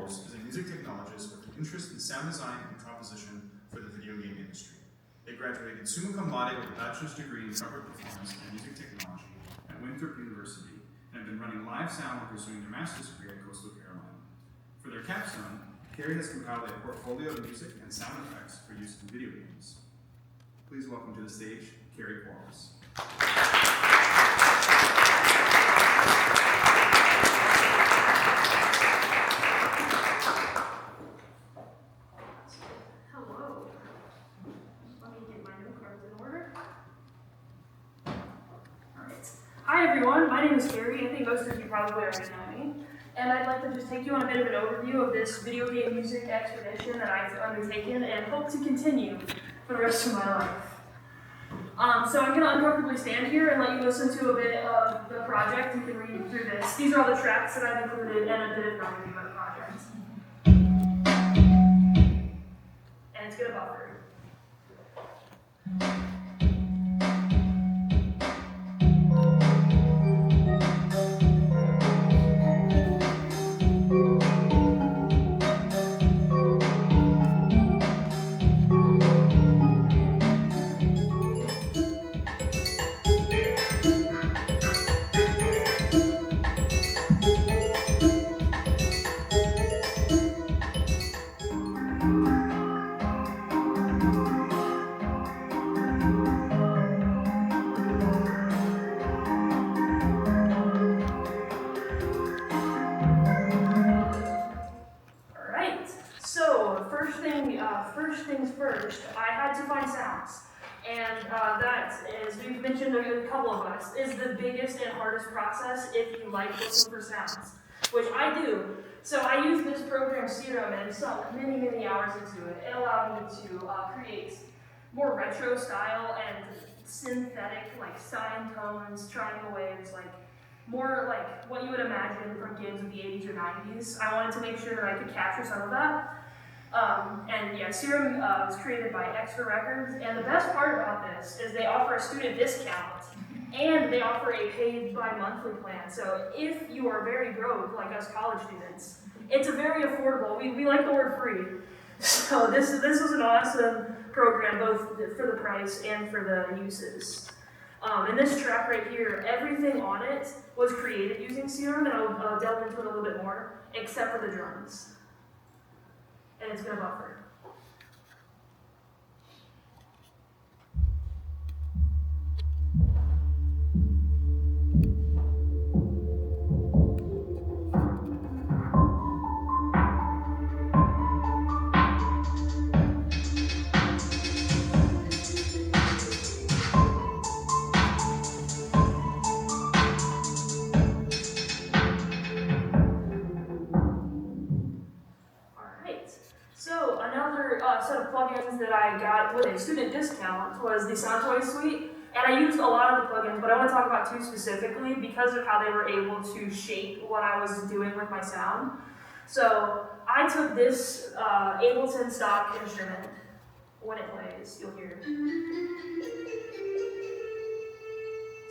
Quarles is a music technologist with an interest in sound design and composition for the video game industry. They graduated summa cum laude with a bachelor's degree in corporate performance and music technology at Winthrop University and have been running live sound while pursuing their master's degree at Coastal Carolina. For their capstone, Carey has compiled a portfolio of music and sound effects for use in video games. Please welcome to the stage, Carey Quarles. Hello. Let me get my note cards in order. Alright. Hi everyone, my name is Carey. I think most of you probably already know me. And I'd like to just take you on a bit of an overview of this video game music expedition that I've undertaken and hope to continue for the rest of my life. So I'm going to uncomfortably stand here and let you listen to a bit of the project. You can read through this. These are all the tracks that I've included and a bit of an overview of the project. And it's going to buffer. First things first, I had to find sounds. And that is, we've mentioned a couple of us, is the biggest and hardest process if you like looking for sounds, which I do. So I used this program, Serum, and sunk many hours into it. It allowed me to create more retro style and synthetic, like sine tones, triangle waves, like more like what you would imagine from games of the 80s or 90s. I wanted to make sure that I could capture some of that. And yeah, Serum was created by Extra Records, and the best part about this is they offer a student discount, and they offer a paid bi-monthly plan. So if you are very broke, like us college students, it's a very affordable. We like the word free. So this was an awesome program, both for the price and for the uses. And this track right here, everything on it was created using Serum, and I'll delve into it a little bit more, except for the drums. And it's going to buffer. So another set of plugins that I got with a student discount was the Soundtoy Suite, and I used a lot of the plugins, but I want to talk about two specifically because of how they were able to shape what I was doing with my sound. So I took this Ableton stock instrument. When it plays, you'll hear it.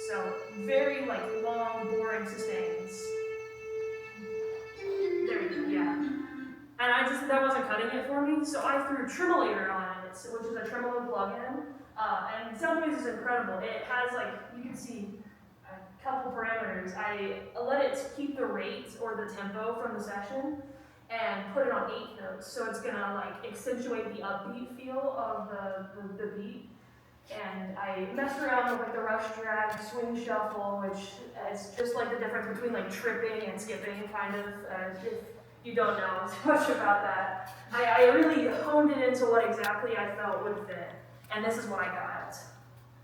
So very like long, boring sustains. There you go, yeah. And that wasn't cutting it for me, so I threw Tremolator on it, which is a tremolo plugin. And Soundtoys is incredible. It has, like, you can see a couple parameters. I let it keep the rate or the tempo from the session and put it on 8 notes. So it's gonna like accentuate the upbeat feel of the beat. And I messed around with like the rush drag, swing shuffle, which is just like the difference between like tripping and skipping, kind of. If you don't know too much about that. I really honed it into what exactly I felt would fit. And this is what I got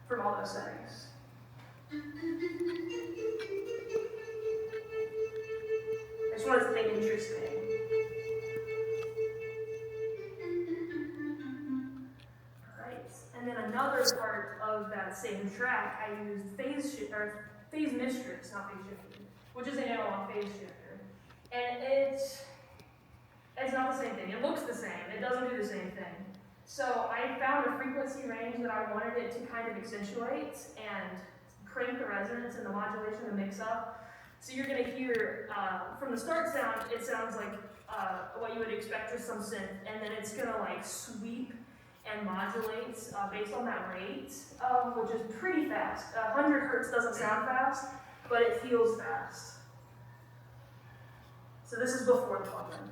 from all those settings. I just wanted something interesting. Alright, and then another part of that same track, I used phase mistress, not phase shifter, which is an analog phase shifter. And it's not the same thing. It looks the same. It doesn't do the same thing. So I found a frequency range that I wanted it to kind of accentuate and crank the resonance and the modulation to mix up. So you're going to hear, from the start sound, it sounds like what you would expect with some synth, and then it's gonna like sweep and modulate based on that rate, which is pretty fast. 100 hertz doesn't sound fast, but it feels fast. So this is before the plugin.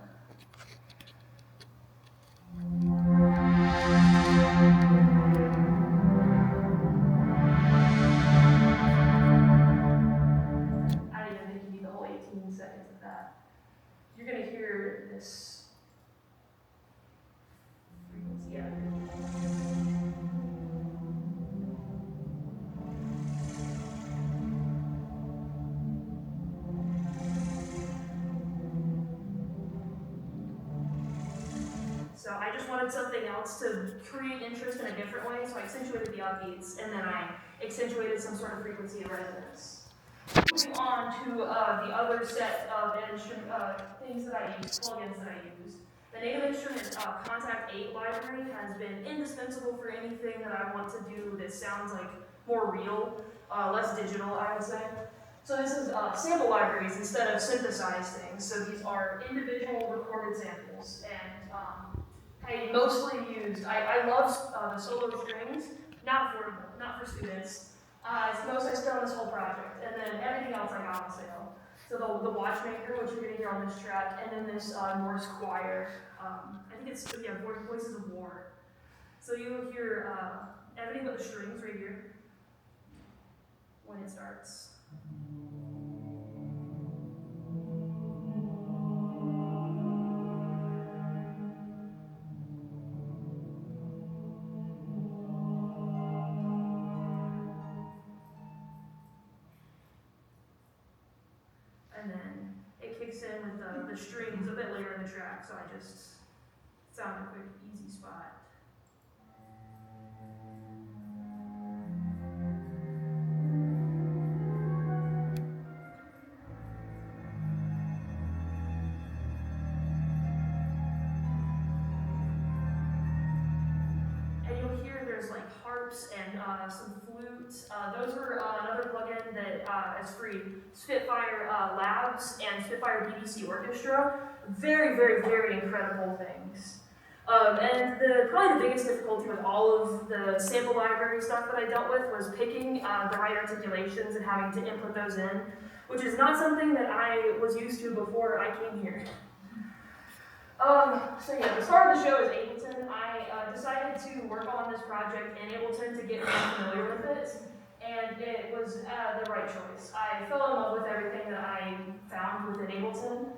I don't even think you need the whole 18 seconds of that. You're going to hear this frequency. Yeah. So I just wanted something else to create interest in a different way, so I accentuated the upbeats, and then I accentuated some sort of frequency of resonance. Moving on to the other set of things that I use, plugins that I use. The Native Instruments Contact 8 library has been indispensable for anything that I want to do that sounds like more real, less digital, I would say. So this is sample libraries instead of synthesized things. So these are individual recorded samples, and I mostly used, I love the solo strings, not affordable, not for students. It's the most I spent on this whole project, and then everything else I got on sale. So the Watchmaker, which you're going to hear on this track, and then this Norse choir. I think it's, yeah, Voices of War. So you'll hear everything but the strings right here when it starts. And then it kicks in with the strings a bit later in the track, so I just found a quick, easy spot. And you'll hear there's like harps and some flutes. Those were another plugin that is free. Spitfire Labs and Spitfire BBC Orchestra. Very, very, very incredible things. And probably the biggest difficulty with all of the sample library stuff that I dealt with was picking the right articulations and having to input those in, which is not something that I was used to before I came here. So yeah, the star of the show is Ableton. I decided to work on this project in Ableton to get more familiar with it, and it was the right choice. I fell in love with everything that I found within Ableton.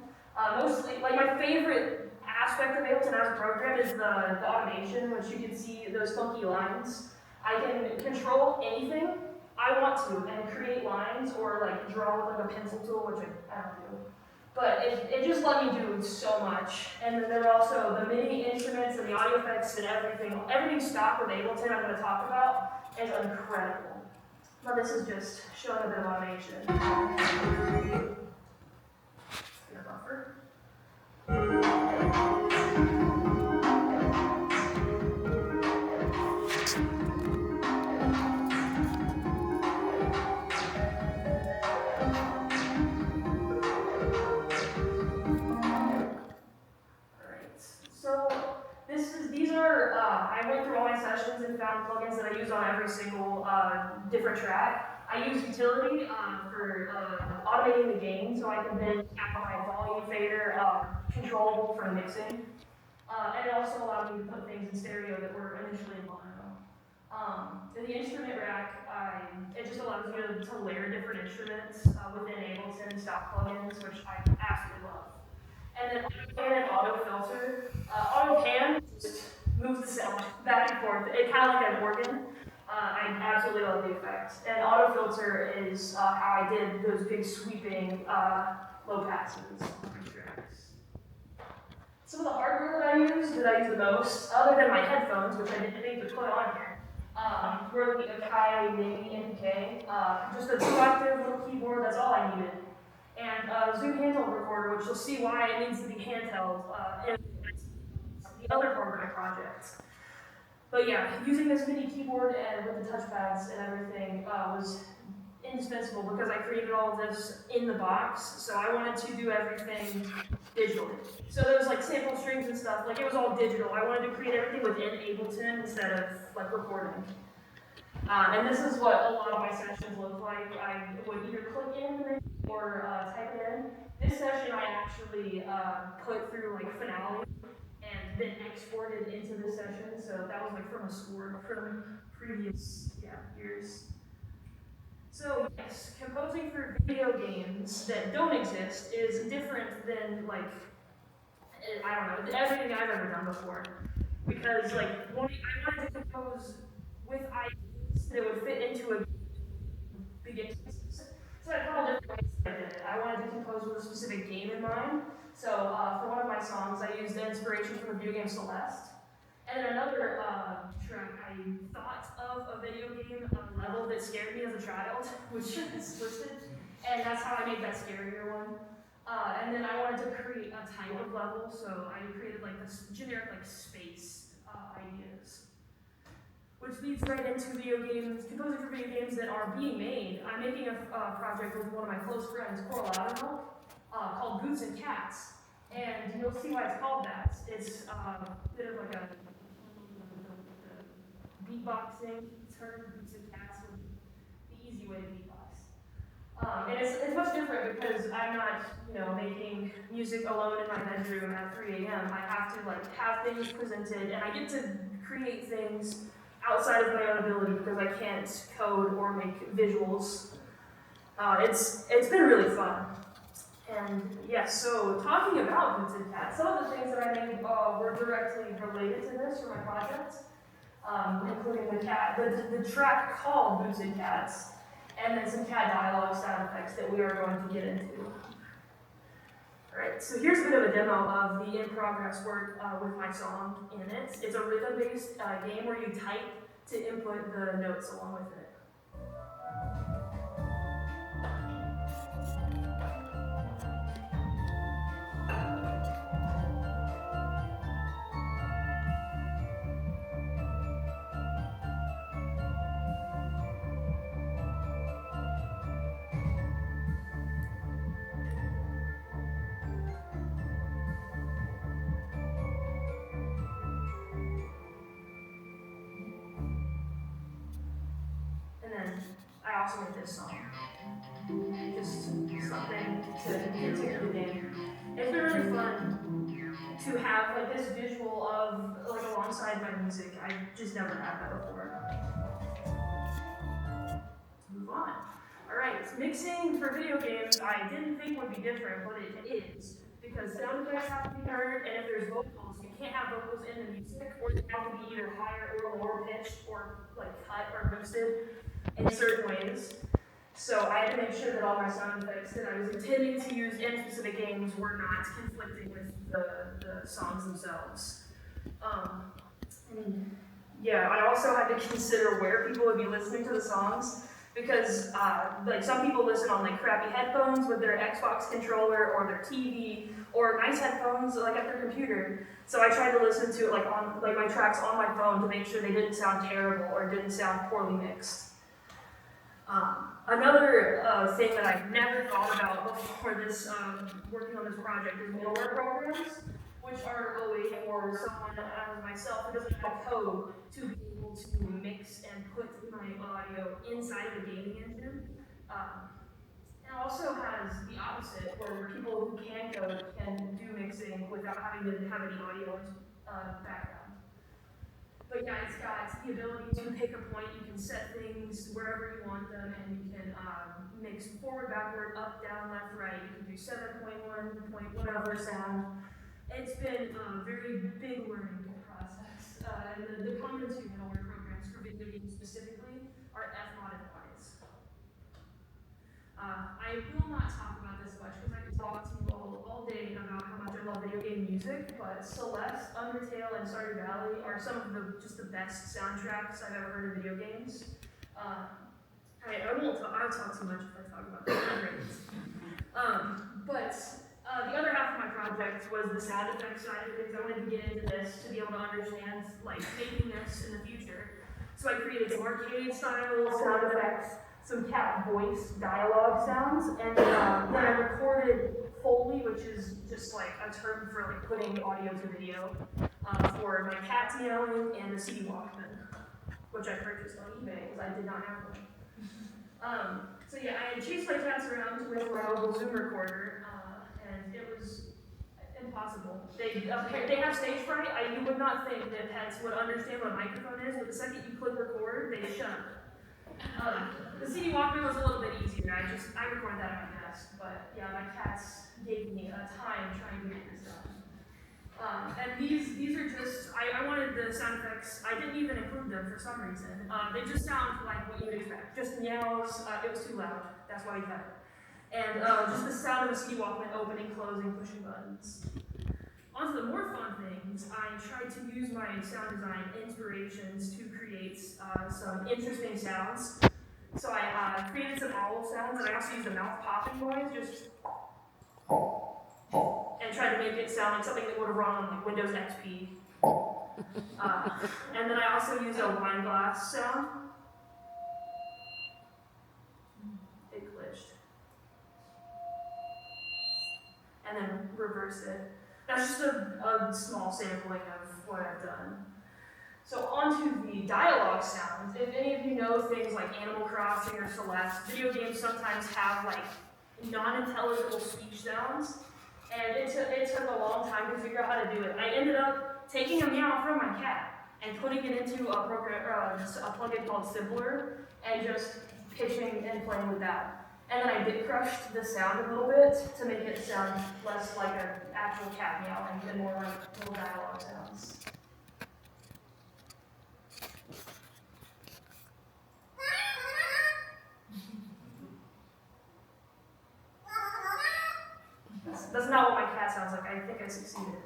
Mostly, like my favorite aspect of Ableton as a program is the automation, which you can see those funky lines. I can control anything I want to and create lines or like draw with like a pencil tool, which I don't do. But it just let me do so much. And then there are also the MIDI instruments and the audio effects and everything. Everything stock with Ableton I'm going to talk about is incredible. Now this is just showing a bit of automation. Get a buffer. I went through all my sessions and found plugins that I use on every single different track. I use Utility for automating the gain, so I can then have my volume fader controllable for mixing. And it also allowed me to put things in stereo that were initially in mono. In the instrument rack, it just allows you to layer different instruments within Ableton stock plugins, which I absolutely love. And then auto filter. Auto pan just moves the sound back and forth. It kind of like an organ. I absolutely love the effect. And auto filter is how I did those big sweeping low passes on these tracks. Some of the hardware that I use the most, other than my headphones, which I didn't think to put on here, were the Carey Mini MPK. Just a 2-octave little keyboard, that's all I needed. And a Zoom handheld recorder, which you'll see why it needs to be handheld in the other part of my project. But yeah, using this mini keyboard and with the touchpads and everything was indispensable because I created all of this in the box. So I wanted to do everything digitally. So there was like sample strings and stuff, like it was all digital. I wanted to create everything within Ableton instead of like recording. And this is what a lot of my sessions look like. I would either click in the menu or type it in. This session I actually put through like Finale and then exported into this session. So that was like from a score from previous years. So yes, composing for video games that don't exist is different than like, I don't know, everything I've ever done before. Because like, I wanted to compose with ideas that would fit into a beginning. So I had a couple different ways that I did it. I wanted to compose with a specific game in mind. So for one of my songs, I used the inspiration from the video game Celeste. And then another track, I thought of a video game level that scared me as a child, which is listed, and that's how I made that scarier one. And then I wanted to create a type of level, so I created like this generic like space ideas. Which leads right into video games, composing for video games that are being made. I'm making a project with one of my close friends, Quarles, called Boots and Cats. And you'll see why it's called that. It's a bit of like a beatboxing term. Boots and Cats would be the easy way to beatbox. And it's much different because I'm not, making music alone in my bedroom at 3 a.m. I have to like have things presented, and I get to create things outside of my own ability because I can't code or make visuals. It's been really fun. And yes, so talking about Boots and Cats, some of the things that I made were directly related to this for my project, including the track called Boots and Cats, and then some cat dialogue sound effects that we are going to get into. Alright, so here's a bit of a demo of the in-progress work with my song in it. It's a rhythm-based game where you type to input the notes along with it. And then I also made this song. Just something to continue the game. It's been really fun to have like this visual of like alongside my music. I just never had that before. Let's move on. Alright, mixing for video games I didn't think would be different, but it is. Because sound effects have to be heard, and if there's vocals, you can't have vocals in the music, or they have to be either higher or lower pitched, or like cut or boosted in certain ways. So I had to make sure that all my sound effects that I was intending to use in specific games were not conflicting with the songs themselves. I also had to consider where people would be listening to the songs, because like some people listen on like crappy headphones with their Xbox controller or their TV, or nice headphones like at their computer. So I tried to listen to it like on like my tracks on my phone to make sure they didn't sound terrible or didn't sound poorly mixed. Another thing that I never thought about before this working on this project is middleware programs, which are a way for someone as myself who doesn't have code to be able to mix and put my audio inside of a gaming engine. It also has the opposite, where people who can code can do mixing without having to have any audio background. But yeah, it's got the ability to pick a point. You can set things wherever you want them, and you can mix forward, backward, up, down, left, right. You can do 7.1, point whatever sound. It's been a very big learning process. And the common two middleware programs for video games specifically are Fmod and Wise. I will not talk about this much because I could talk to you all day about how much I love video game music, but Celeste, Undertale, and Stardew Valley are some of the best soundtracks I've ever heard of video games. I'll talk too much if I talk about that. But the other half of my project was the sound effects side of things. I wanted to get into this to be able to understand like making this in the future. So I created some arcade style sound effects, some cat voice dialogue sounds, and then I recorded Foley, which is just like a term for like putting audio to video, for my cat's meowing, and the CD Walkman, which I purchased on eBay because I did not have one. So yeah, I had chased my cats around with my mobile Zoom recorder, and it was impossible. They have stage fright. You would not think that pets would understand what a microphone is, but the second you click record, they shut up. The CD Walkman was a little bit easier. I recorded that at my desk, but yeah, my cats gave me a time trying to get this done. And these are just, I wanted the sound effects, I didn't even include them for some reason. They just sound like what you would expect. Just meows, it was too loud, that's why we cut it. And just the sound of a CD Walkman opening, closing, pushing buttons. On to the more fun things, I tried to use my sound design inspirations to create some interesting sounds. So I created some owl sounds, and I also used a mouth popping noise, just and tried to make it sound like something that would have run on like Windows XP. And then I also used a wine glass sound. It glitched. And then reversed it. That's just a small sampling of what I've done. So onto the dialogue sounds. If any of you know things like Animal Crossing or Celeste, video games sometimes have like non-intelligible speech sounds. And it took a long time to figure out how to do it. I ended up taking a meow from my cat and putting it into a program, a plugin called Simpler, and just pitching and playing with that. And then I bit crushed the sound a little bit to make it sound less like an actual cat meowing and more like little dialogue sounds. That's not what my cat sounds like. I think I succeeded.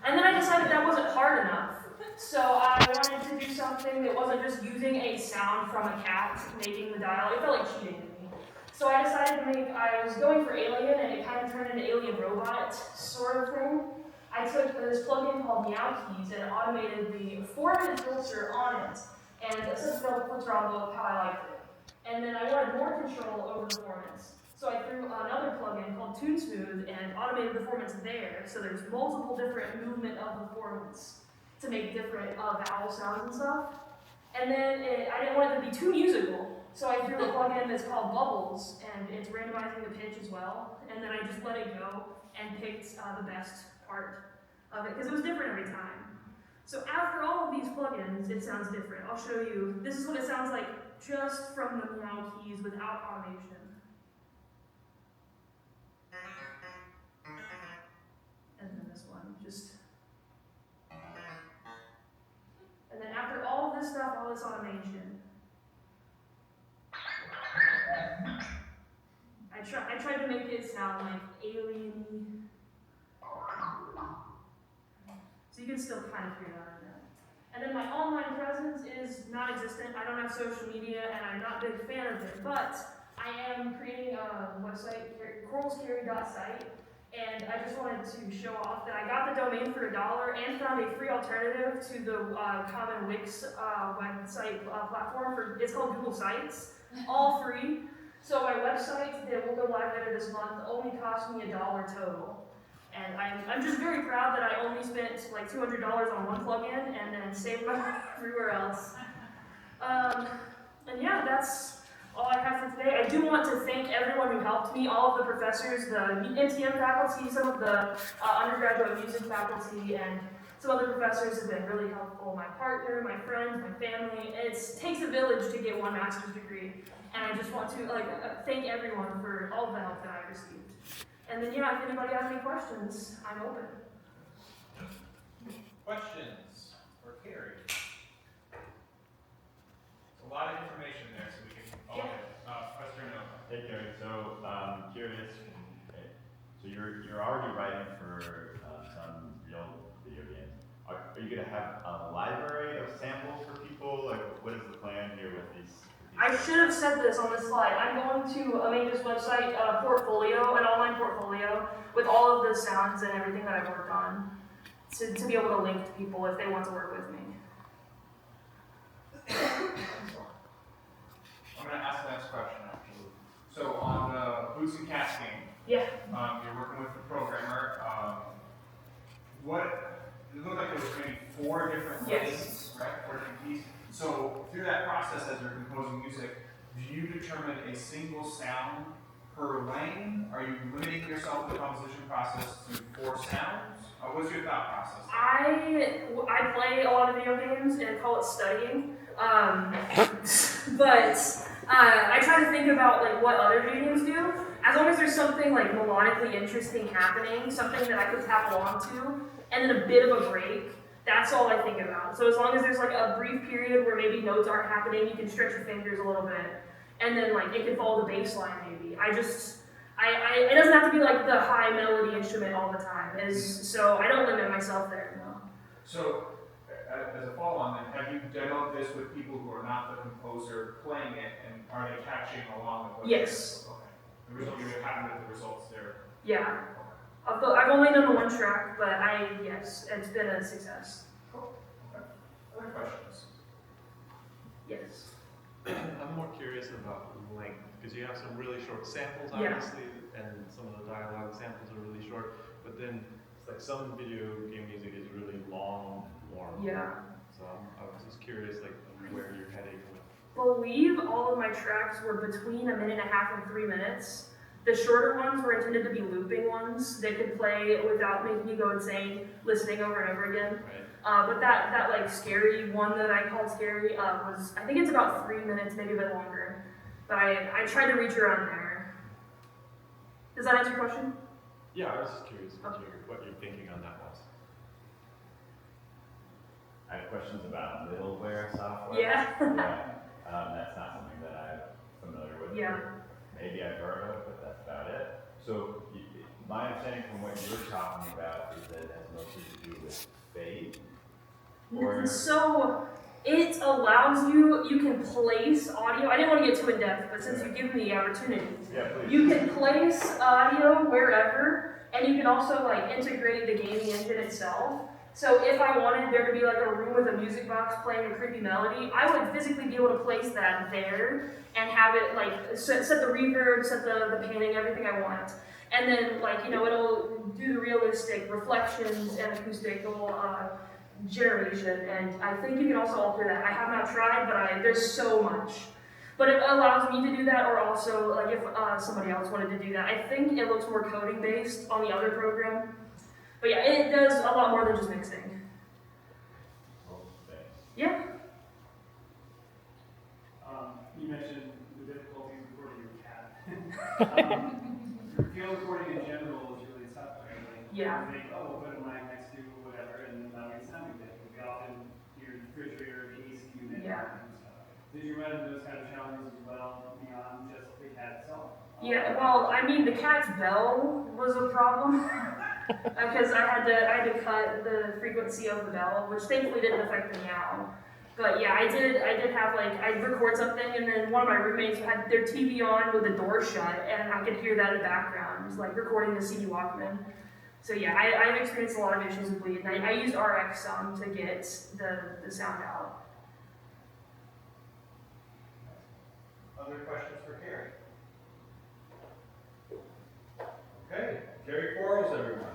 And then I decided that wasn't hard enough. So I wanted to do something that wasn't just using a sound from a cat making the dialogue. It felt like cheating to me. So I decided I was going for Alien, and it kind of turned into Alien Robot sort of thing. I took this plugin called Meow Keys and automated the formatted filter on it, and set the filter envelope how I liked it. And then I wanted more control over the formats. So I threw another plugin called TuneSmooth and automated the formats there, so there's multiple different movement of the formats to make different vowel sounds and stuff. And then I didn't want it to be too musical, so I threw a plugin that's called Bubbles, and it's randomizing the pitch as well. And then I just let it go and picked the best part of it, because it was different every time. So after all of these plugins, it sounds different. I'll show you. This is what it sounds like just from the Meow Keys without automation. And then this one, just. And then after all this stuff, all this automation, I tried to make it sound like alien-y. So you can still kind of figure it out in that. And then my online presence is non-existent. I don't have social media, and I'm not a big fan of it, but I am creating a website, QuarlesCarey.site, and I just wanted to show off that I got the domain for $1 and found a free alternative to the common Wix website platform. It's called Google Sites, all free. So my website that will go live later this month only cost me $1 total. And I'm just very proud that I only spent like $200 on one plugin and then saved money everywhere else. And yeah, that's all I have for today. I do want to thank everyone who helped me, all of the professors, the MTM faculty, some of the undergraduate music faculty, and some other professors have been really helpful. My partner, my friends, my family. It takes a village to get one master's degree. And I just want to thank everyone for all of the help that I received. And then yeah, if anybody has any questions, I'm open. Questions for Carey? There's a lot of information there, so we can all get Professor Nova. Hey Carey, so curious. So you're already writing for some real video games. Are you going to have a library of samples for people? Like, what is the plan here with these? I should have said this on this slide. I'm going to make this website a portfolio, an online portfolio, with all of the sounds and everything that I've worked on, to be able to link to people if they want to work with me. I'm going to ask the next question, actually. So on the Boots and Cats game, Yeah. You're working with the programmer. It looked like there was maybe 4 different lanes, right? 4 different keys. So through that process, as you're composing music, do you determine a single sound per lane? Are you limiting yourself in the composition process to 4 sounds? What's your thought process? I play a lot of video games and call it studying. But I try to think about like what other video games do. As long as there's something like melodically interesting happening, something that I could tap along to, and then a bit of a break, that's all I think about. So as long as there's like a brief period where maybe notes aren't happening, you can stretch your fingers a little bit, and then like it can follow the bass line maybe. It doesn't have to be like the high melody instrument all the time. So I don't limit myself there, no. So, as a follow-on then, have you demoed this with people who are not the composer playing it, and are they catching along with what Yes. Okay. The result, you're happy with the results there? Yeah. Okay. I've only done the 1 track, but yes, it's been a success. Cool. Okay. Other questions? Yes. I'm more curious about length, because you have some really short samples, Yeah. obviously, and some of the dialogue samples are really short, but then it's like some video game music is really long form. Yeah. So I was just curious, like, where you're heading with. Believe all of my tracks were between 1.5 minutes and 3 minutes. The shorter ones were intended to be looping ones. They could play without making you go insane, listening over and over again. Right. But that like scary one that I called scary was, I think it's about 3 minutes, maybe a bit longer. But I tried to reach around there. Does that answer your question? Yeah, I was just curious what you're thinking on that one. I have questions about middleware software. Yeah. That's not something that I'm familiar with. Yeah. Maybe I've heard of, but that's about it. So my understanding from what you're talking about is that it has mostly to do with fade. Or So it allows you can place audio. I didn't want to get too in depth, but since you've given me the opportunity, yeah, please. you can place audio wherever, and you can also like integrate the gaming engine itself. So if I wanted there to be like a room with a music box playing a creepy melody, I would physically be able to place that there and have it like set the reverb, set the panning, everything I want. And then like, it'll do the realistic reflections and acoustical generation. And I think you can also alter that. I have not tried, but there's so much. But it allows me to do that, or also like if somebody else wanted to do that. I think it looks more coding based on the other program. But yeah, it does a lot more than just mixing. Yeah. You mentioned the difficulties recording your cat. Field recording in general is really tough, right? Like, Yeah. You think, we'll put a mic next to whatever, and then that makes sound good. We often hear the refrigerator, the AC unit, Yeah. and stuff. Did you run into those kind of challenges as well beyond just the cat itself? Yeah, well, I mean, the cat's bell was a problem because I had to cut the frequency of the bell, which thankfully didn't affect the meow. But yeah, I did have like, I'd record something and then one of my roommates had their TV on with the door shut and I could hear that in the background. It was like recording the CD Walkman. So yeah, I've experienced a lot of issues with bleed, and I used RX some to get the sound out. Other questions for Carey? Okay, Carey Quarles, everyone.